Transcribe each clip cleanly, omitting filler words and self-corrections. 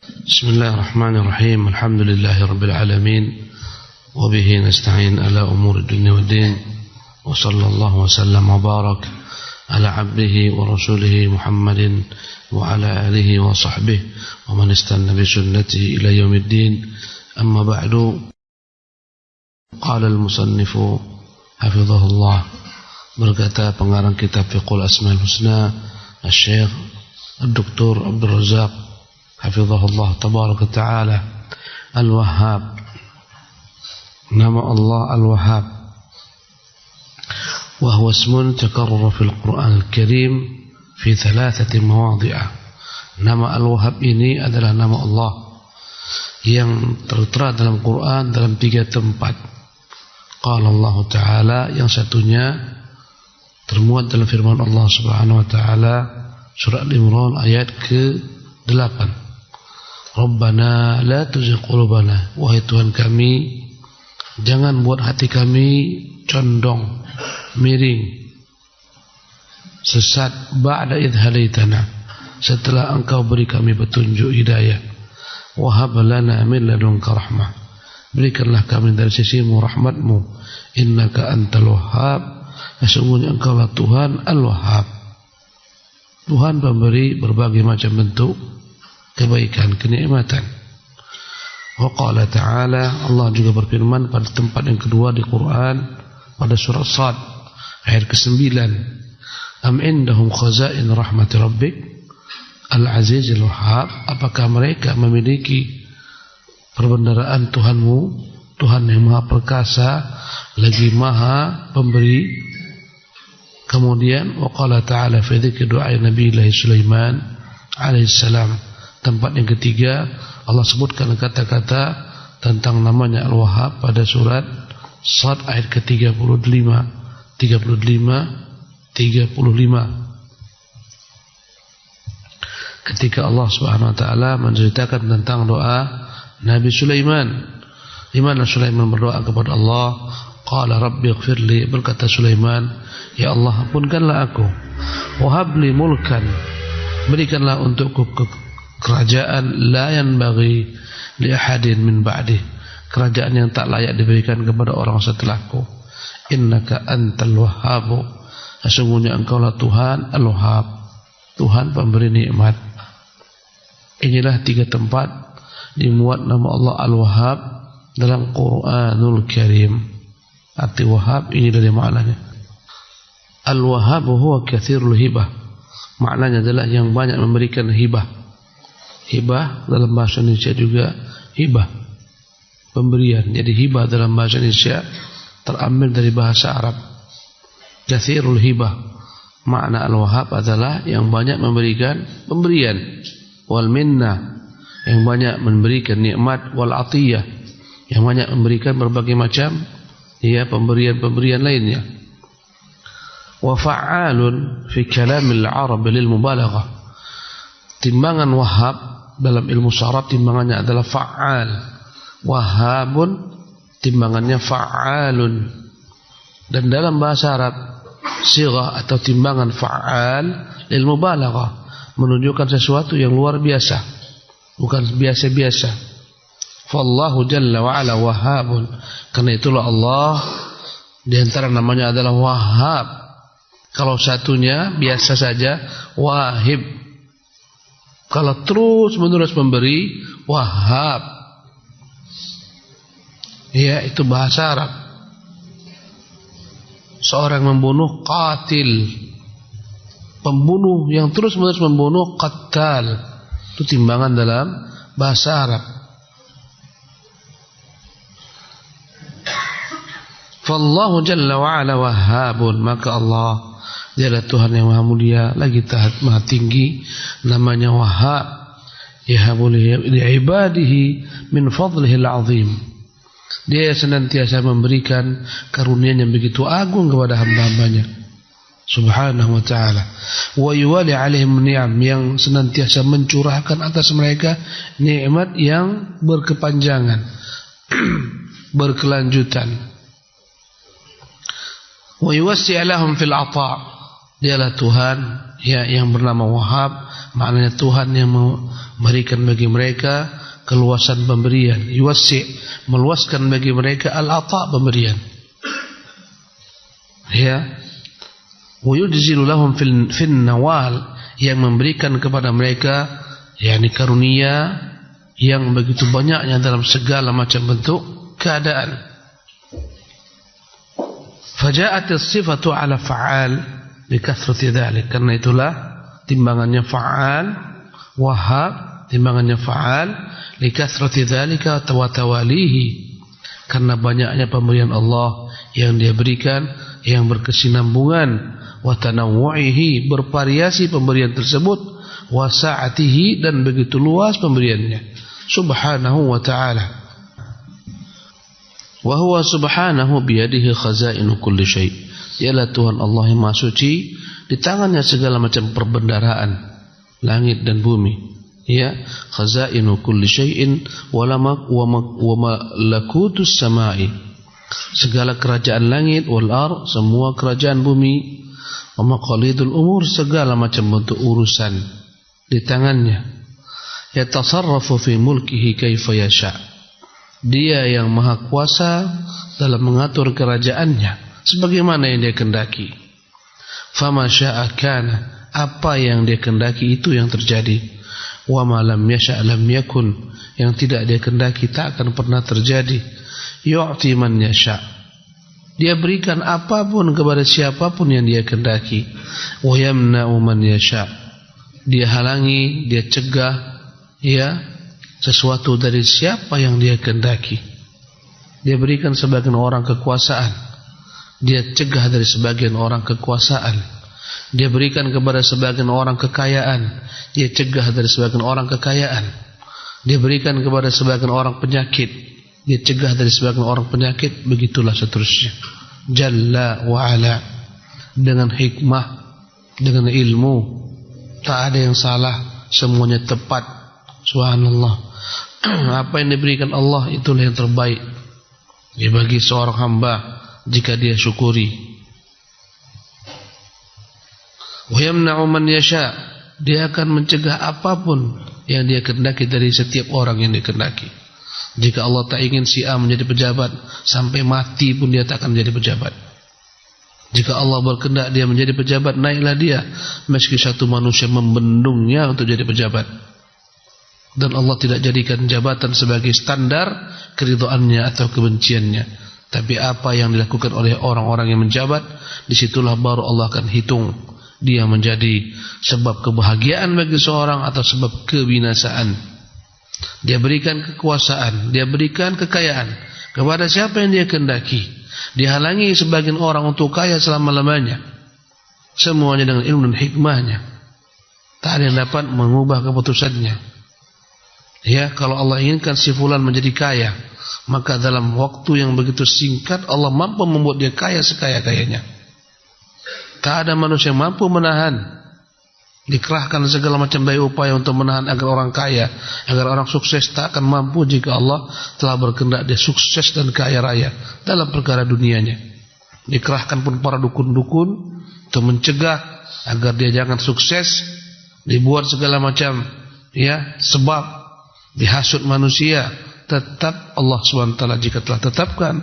Bismillahirrahmanirrahim. Alhamdulillahirabbil alamin. Wa bihi nasta'in ala umuri dunya waddin. Wa sallallahu wa sallam wa barak ala 'abdihi wa rasulihi Muhammadin wa ala alihi wa sahbihi wa man istanna bi sunnatihi ila yaumiddin. Amma ba'du. Qala al-musannifu hafizahullah, berkata pengarang kitab Fiqhul Asmaul Husna Asy-Syaikh Dr. Abdul Razak hafizahullah tabaraka ta'ala, Al-Wahhab, nama Allah Al-Wahhab, wa huwa ismun takarrara fil Qur'an Al-Karim fi 3 mawadhi'a. Nama Al-Wahhab ini adalah nama Allah yang tertera dalam Quran dalam 3 tempat. Qala Allah Ta'ala, yang satunya termuat dalam firman Allah Subhanahu wa Ta'ala surah Al-Imran ayat ke-8. Rabbana la tuzigh qulubana, wahai Tuhan kami, jangan buat hati kami condong, miring, sesat, ba'da idh hadaitana, setelah Engkau beri kami petunjuk hidayah. Wa hab lana min ladunka rahmah, berikanlah kami dari sisimu rahmatmu. Innaka antal wahhab, sesungguhnya Engkau lah Tuhan Al-Wahhab, Tuhan pemberi berbagai macam bentuk kebaikan, kenikmatan. Wa qala ta'ala, Allah juga berfirman pada tempat yang kedua di Quran pada surah Shad ayat ke-9, am indahum khazain rahmati rabbik al-aziz al-wahhab, apakah mereka memiliki perbendaharaan Tuhanmu, Tuhan yang maha perkasa lagi maha pemberi. Kemudian wa qala ta'ala fi dzikri du'a Nabi Sulaiman alaihissalam, tempat yang ketiga Allah sebutkan kata-kata tentang namanya Al-Wahhab pada surat Shad ayat ke-35, 35, ketika Allah Subhanahu wa taala menceritakan tentang doa Nabi Sulaiman, di mana Sulaiman berdoa kepada Allah, qala rabbi ighfirli, berkata Sulaiman, ya Allah ampunkanlah aku, wa habli mulkan, berikanlah untukku kerajaan la yanbaghi li ahadin min ba'di, kerajaan yang tak layak diberikan kepada orang setelahku. Innaka antal wahhab, sesungguhnya Engkau lah Tuhan Al-Wahhab, Tuhan pemberi nikmat. Inilah 3 tempat dimuat nama Allah Al-Wahhab dalam Quranul Karim. Arti Wahhab ini dari maknanya. Al-Wahhab huwa katsirul hibah, maknanya adalah yang banyak memberikan hibah. Hibah dalam bahasa Indonesia juga hibah, pemberian. Jadi hibah dalam bahasa Indonesia terambil dari bahasa Arab. Katsirul hibah, makna Al-Wahhab adalah yang banyak memberikan pemberian. Wal minnah, yang banyak memberikan nikmat. Wal atiyah, yang banyak memberikan berbagai macam pemberian-pemberian lainnya. Wa fa'alun fi kalamil Arab lil mubalaghah, timbangan Wahhab dalam ilmu syarab timbangannya adalah fa'al. Wahhabun timbangannya fa'alun. Dan dalam bahasa Arab sighah atau timbangan fa'al lil mubalaghah, menunjukkan sesuatu yang luar biasa, bukan biasa-biasa. Fallahu jalla wa ala wahhabun, karena itulah Allah di antara namanya adalah Wahhab. Kalau satunya biasa saja Wahib, kalau terus menerus memberi Wahhab, ya itu bahasa Arab. Seorang membunuh qatil, pembunuh yang terus menerus membunuh qattal, itu timbangan dalam bahasa Arab. Fallahu jalla wa ala wahhabun, maka Allah dialah Tuhan yang maha mulia lagi maha tinggi, namanya Wahhab. Yahabu li ibadihi min fadlihi al-azim, dia senantiasa memberikan karunia yang begitu agung kepada hamba-hambanya subhanahu wa ta'ala. Wa yuwali alaihim ni'am, yang senantiasa mencurahkan atas mereka nikmat yang berkepanjangan berkelanjutan. Wa yuwassi' lahum fil ata', Dialah Tuhan ya yang bernama Wahhab, maknanya Tuhan yang memberikan bagi mereka keluasan pemberian. Yuwassi', meluaskan bagi mereka al-ata', pemberian. Ya. Wa yujzilu lahum fil nawal, yang memberikan kepada mereka yakni karunia yang begitu banyaknya dalam segala macam bentuk keadaan. Faja'at as-sifatu 'ala fa'al likathrati dzalik, karena itulah timbangannya fa'al, Wahhab, timbangannya fa'al likathrati dzalika wa tawalihi, karena banyaknya pemberian Allah yang dia berikan yang berkesinambungan, wa tanawwu'ihi, bervariasi pemberian tersebut, wa sa'atihi, dan begitu luas pemberiannya subhanahu wa ta'ala. Wa huwa subhanahu biyadihi khazainu kulli syai', ialah Tuhan Allah yang Maha Suci, di tangannya segala macam perbendaharaan langit dan bumi. Ya, khazainu kulli syai'in wa malakutus samai, segala kerajaan langit, wal ard, semua kerajaan bumi, wa maqalidul umur, segala macam bentuk urusan di tangannya. Yatasarrafu fi mulkihi kaifa yasha, dia yang maha kuasa dalam mengatur kerajaannya sebagaimana yang dia kehendaki. Fama syaa kana, apa yang dia kehendaki itu yang terjadi. Wa ma lam yasha lam yakun, yang tidak dia kehendaki tak akan pernah terjadi. Yu'ti man yasha, dia berikan apapun kepada siapapun yang dia kehendaki. Wa yamna'u man yasha, dia halangi, dia cegah ya sesuatu dari siapa yang dia kehendaki. Dia berikan sebagian orang kekuasaan, dia cegah dari sebagian orang kekuasaan. Dia berikan kepada sebagian orang kekayaan, dia cegah dari sebagian orang kekayaan. Dia berikan kepada sebagian orang penyakit, dia cegah dari sebagian orang penyakit. Begitulah seterusnya. Jalla wa ala, dengan hikmah, dengan ilmu, tak ada yang salah, semuanya tepat. Subhanallah. Apa yang diberikan Allah itulah yang terbaik bagi seorang hamba jika dia syukuri. Wa yamna'u man yasha, dia akan mencegah apapun yang dia kehendaki dari setiap orang yang dikehendaki. Jika Allah tak ingin si A menjadi pejabat, sampai mati pun dia tak akan menjadi pejabat. Jika Allah berkehendak dia menjadi pejabat, naiklah dia, meski satu manusia membendungnya untuk jadi pejabat. Dan Allah tidak jadikan jabatan sebagai standar keridhaannya atau kebenciannya. Tapi apa yang dilakukan oleh orang-orang yang menjabat, disitulah baru Allah akan hitung dia menjadi sebab kebahagiaan bagi seorang atau sebab kebinasaan. Dia berikan kekuasaan, dia berikan kekayaan kepada siapa yang dia kehendaki. Dia halangi sebagian orang untuk kaya selama-lamanya. Semuanya dengan ilmu dan hikmahnya. Tak ada yang dapat mengubah keputusannya. Ya, kalau Allah inginkan si fulan menjadi kaya, maka dalam waktu yang begitu singkat Allah mampu membuat dia kaya sekaya-kayanya. Tak ada manusia yang mampu menahan. Dikerahkan segala macam daya upaya untuk menahan agar orang kaya, agar orang sukses, tak akan mampu jika Allah telah berkehendak dia sukses dan kaya raya dalam perkara dunianya. Dikerahkan pun para dukun-dukun untuk mencegah agar dia jangan sukses, dibuat segala macam ya sebab dihasut manusia. Tetap Allah SWT jika telah tetapkan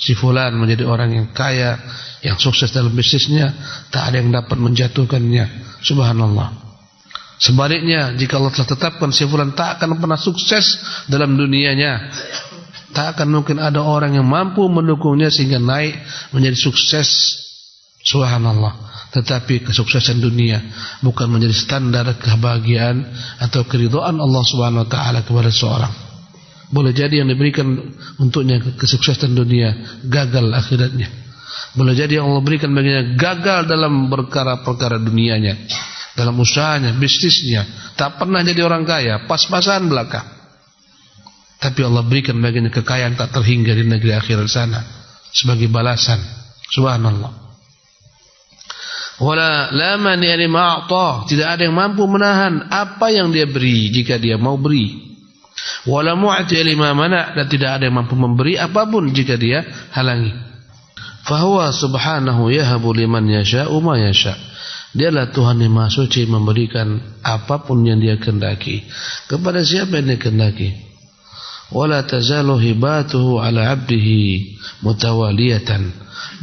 si fulan menjadi orang yang kaya, yang sukses dalam bisnisnya, tak ada yang dapat menjatuhkannya. Subhanallah. Sebaliknya, jika Allah telah tetapkan si fulan tak akan pernah sukses dalam dunianya, tak akan mungkin ada orang yang mampu mendukungnya sehingga naik menjadi sukses. Subhanallah. Tetapi kesuksesan dunia bukan menjadi standar kebahagiaan atau keridhaan Allah Subhanahu wa taala kepada seorang. Boleh jadi yang diberikan untuknya kesuksesan dunia gagal akhiratnya. Boleh jadi yang Allah berikan baginya gagal dalam perkara-perkara dunianya, dalam usahanya, bisnisnya, tak pernah jadi orang kaya, pas-pasan belaka. Tapi Allah berikan baginya kekayaan tak terhingga di negeri akhirat sana sebagai balasan. Subhanallah. Wala la mani lima a'ta, tidak ada yang mampu menahan apa yang dia beri jika dia mau beri. Wala mu'ti lima mana, dan tidak ada yang mampu memberi apapun jika dia halangi. Fahuwa subhanahu yahabu liman yasha'u ma yasha', Dialah Tuhan yang Maha Suci, memberikan apapun yang Dia kehendaki kepada siapa yang Dia kehendaki. Wala tazalu hibatuhu ala 'abdihi mutawaliyatan,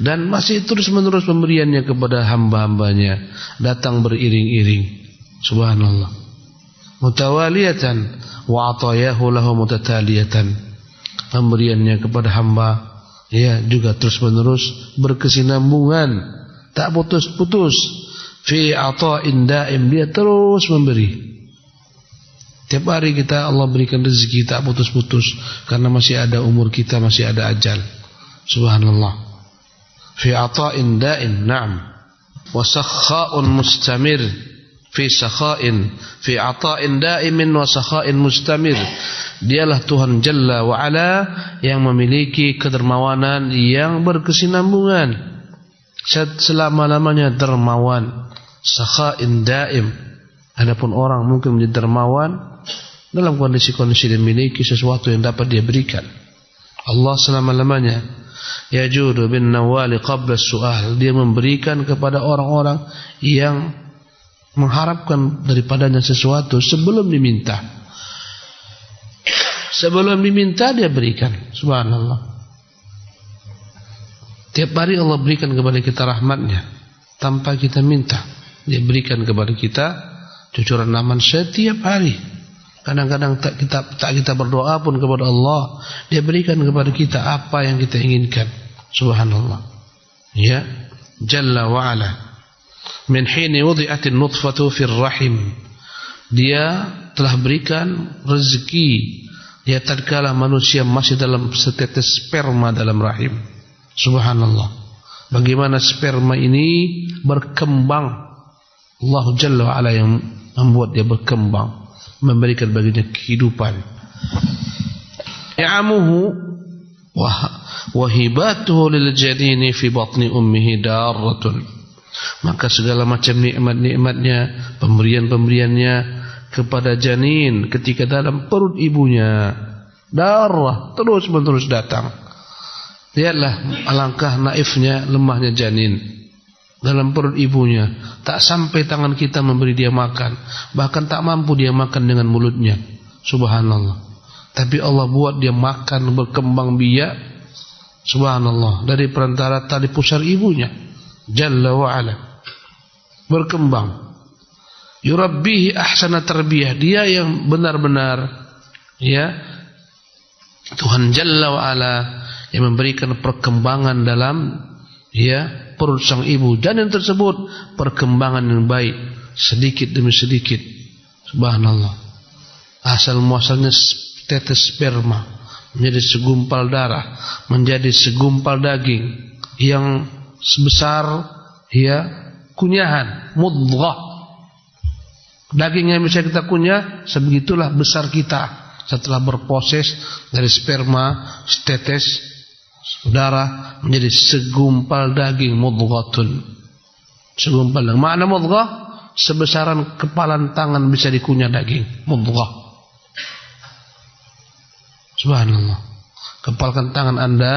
dan masih terus-menerus pemberiannya kepada hamba-hambanya datang beriring-iring. Subhanallah. Mutawaliyatan wa atayahu lahu mutataliyatan, pemberiannya kepada hamba juga terus-menerus berkesinambungan, tak putus-putus. Fi ata'in daim, Dia terus memberi. Tiap hari Allah berikan rezeki, tak putus-putus, karena masih ada umur kita, masih ada ajal. Subhanallah. Fi ata'in daim, na'am. Wa sakha'un mustamir, fi sakha'in, fi ata'in daimin wa sakha'in mustamir. Dialah Tuhan Jalla wa Ala yang memiliki kedermawanan yang berkesinambungan, selama-lamanya dermawan. Sakha'in daim. Adapun orang mungkin menjadi dermawan dalam kondisi-kondisi dia memiliki sesuatu yang dapat dia berikan. Allah selama-lamanya yajudu bin nawali qabla su'al, Dia memberikan kepada orang-orang yang mengharapkan daripadanya sesuatu sebelum diminta. Sebelum diminta Dia berikan. Subhanallah. Tiap hari Allah berikan kepada kita rahmatnya tanpa kita minta. Dia berikan kepada kita cucuran aman setiap hari. Kadang-kadang tak kita berdoa pun kepada Allah, Dia berikan kepada kita apa yang kita inginkan. Subhanallah. Ya, Jalla wa Ala. Min hini wudi'atin nutfatu fir rahim, Dia telah berikan rezeki tatkala manusia masih dalam setetes sperma dalam rahim. Subhanallah. Bagaimana sperma ini berkembang, Allah Jalla wa Ala yang membuat dia berkembang, memberikan baginya kehidupan. Ni'amuhu wa hibatuhu lil janini fi batni ummihi darratun. Maka segala macam nikmat-nikmatnya, pemberian-pemberiannya kepada janin ketika dalam perut ibunya, darah terus-menerus datang. Lihatlah alangkah naifnya, lemahnya janin dalam perut ibunya. Tak sampai tangan kita memberi dia makan, bahkan tak mampu dia makan dengan mulutnya. Subhanallah. Tapi Allah buat dia makan, berkembang biak. Subhanallah. Dari perantara tali pusar ibunya, Jalla wa Ala, berkembang. Yurabbihi ahsana tarbiyah. Dia yang benar-benar Tuhan Jalla wa Ala yang memberikan perkembangan dalam perut sang ibu, janin tersebut perkembangan yang baik sedikit demi sedikit. Subhanallah. Asal muasalnya tetes sperma menjadi segumpal darah, menjadi segumpal daging yang sebesar kunyahan, mudghah. Daging yang bisa kita kunyah sebegitulah besar kita setelah berproses dari sperma setetes darah menjadi segumpal daging, mudghatun. Segumpal daging. Makna mudghah, sebesaran kepalan tangan bisa dikunyah daging, mudghah. Subhanallah. Kepalkan tangan Anda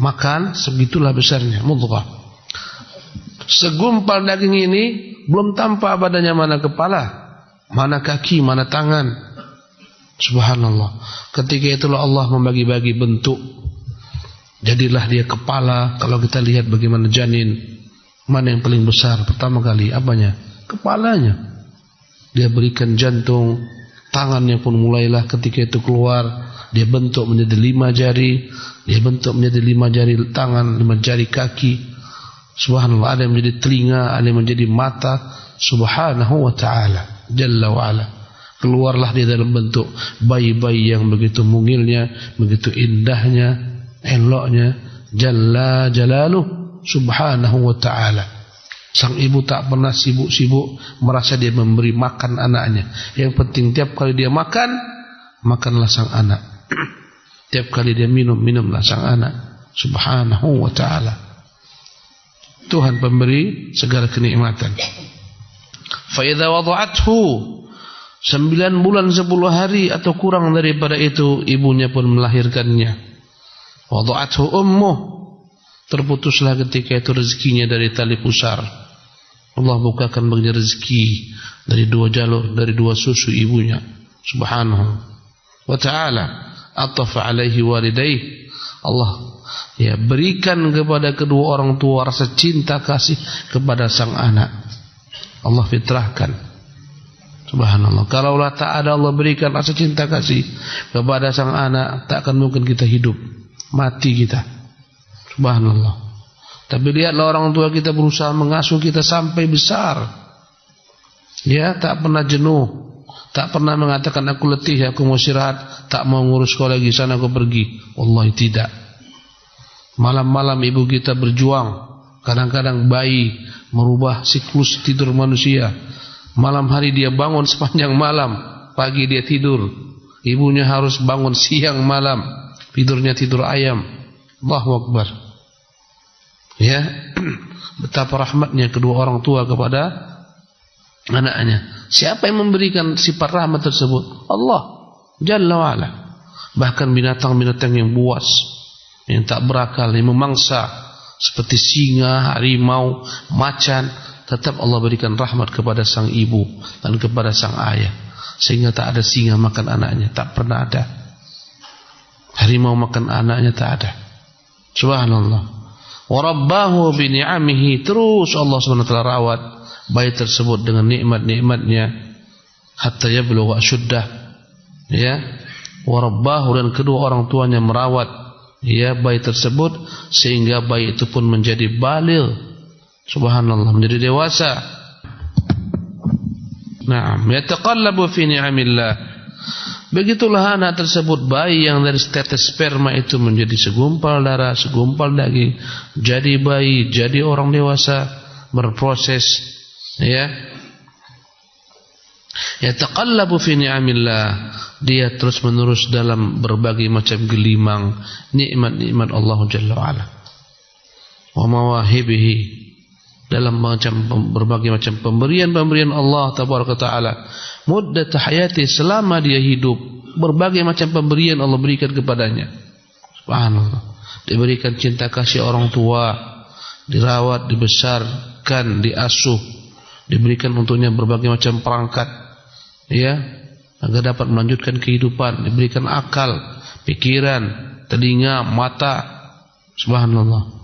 makan, segitulah besarnya, mudghah. Segumpal daging ini belum tampak badannya, mana kepala, mana kaki, mana tangan. Subhanallah. Ketika itulah Allah membagi-bagi bentuk. Jadilah dia kepala. Kalau kita lihat bagaimana janin, mana yang paling besar pertama kali, apanya? Kepalanya. Dia berikan jantung, tangannya pun mulailah ketika itu keluar, dia bentuk menjadi 5 jari, dia bentuk menjadi 5 jari tangan, 5 jari kaki. Subhanallah. Ada yang menjadi telinga, ada yang menjadi mata. Subhanahu wa ta'ala, Jalla wa Ala. Keluarlah dia dalam bentuk bayi-bayi yang begitu mungilnya, begitu indahnya, eloknya, Jalla Jalaluh, Subhanahu wa ta'ala. Sang ibu tak pernah sibuk-sibuk merasa dia memberi makan anaknya. Yang penting tiap kali dia makan, makanlah sang anak. Tiap kali dia minum, minumlah sang anak. Subhanahu wa ta'ala. Tuhan pemberi segala kenikmatan. Fa idza wada'athu, 9 bulan 10 hari atau kurang daripada itu, ibunya pun melahirkannya. Wada'athu ummuh, terputuslah ketika itu rezekinya dari tali pusar. Allah bukakan baginya rezeki dari dua jalur, dari dua susu ibunya. Subhanahu wa ta'ala. Atafa alaihi walidayh. Allah berikan kepada kedua orang tua rasa cinta kasih kepada sang anak. Allah fitrahkan. Subhanallah. Kalaulah tak ada Allah berikan rasa cinta kasih kepada sang anak, tak akan mungkin kita hidup. Mati kita. Subhanallah. Tapi lihatlah orang tua kita berusaha mengasuh kita sampai besar. Ya, tak pernah jenuh, tak pernah mengatakan aku letih, aku mau istirahat, tak mau ngurus kau lagi, sana aku pergi. Wallahi tidak. Malam-malam ibu kita berjuang. Kadang-kadang bayi merubah siklus tidur manusia. Malam hari dia bangun sepanjang malam, pagi dia tidur. Ibunya harus bangun siang malam, tidurnya tidur ayam. Allahu Akbar. Ya, betapa rahmatnya kedua orang tua kepada anaknya. Siapa yang memberikan sifat rahmat tersebut? Allah Jalla wa'ala. Bahkan binatang-binatang yang buas, yang tak berakal, yang memangsa, seperti singa, harimau, macan, tetap Allah berikan rahmat kepada sang ibu dan kepada sang ayah, sehingga tak ada singa makan anaknya, tak pernah ada. Harimau makan anaknya, tak ada. Subhanallah. Warabbahu bini'amihi. Terus Allah SWT rawat bayi tersebut dengan nikmat-nikmatnya hatta yablugha asyuddah. Ya, warabbahu, dan kedua orang tuanya merawat bayi tersebut sehingga bayi itu pun menjadi baligh. Subhanallah, menjadi dewasa. Naam, yataqallabu fi ni'amillah. Begitulah anak tersebut, bayi yang dari tetes sperma itu menjadi segumpal darah, segumpal daging, jadi bayi, jadi orang dewasa, berproses. Ya, yataqallabu fi ni'amillah. Dia terus menerus dalam berbagai macam gelimang nikmat-nikmat Allah Jalla wa'ala, wa mawahibihi, dalam berbagai macam pemberian-pemberian Allah Tabaraka Ta'ala. Muddat hayati, selama dia hidup, berbagai macam pemberian Allah berikan kepadanya. Subhanallah. Diberikan cinta kasih orang tua, dirawat, dibesarkan, diasuh, diberikan untuknya berbagai macam perangkat, ya, agar dapat melanjutkan kehidupan, diberikan akal, pikiran, telinga, mata. Subhanallah.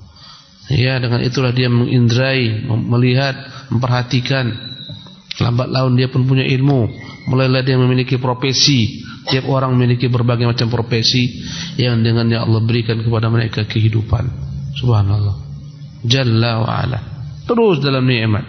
Ya, dengan itulah dia mengindrai, melihat, memperhatikan. Lambat laun dia pun punya ilmu. Mulailah dia memiliki profesi. Tiap orang memiliki berbagai macam profesi yang dengannya Allah berikan kepada mereka kehidupan. Subhanallah. Jalla wa'ala. Terus dalam nikmat.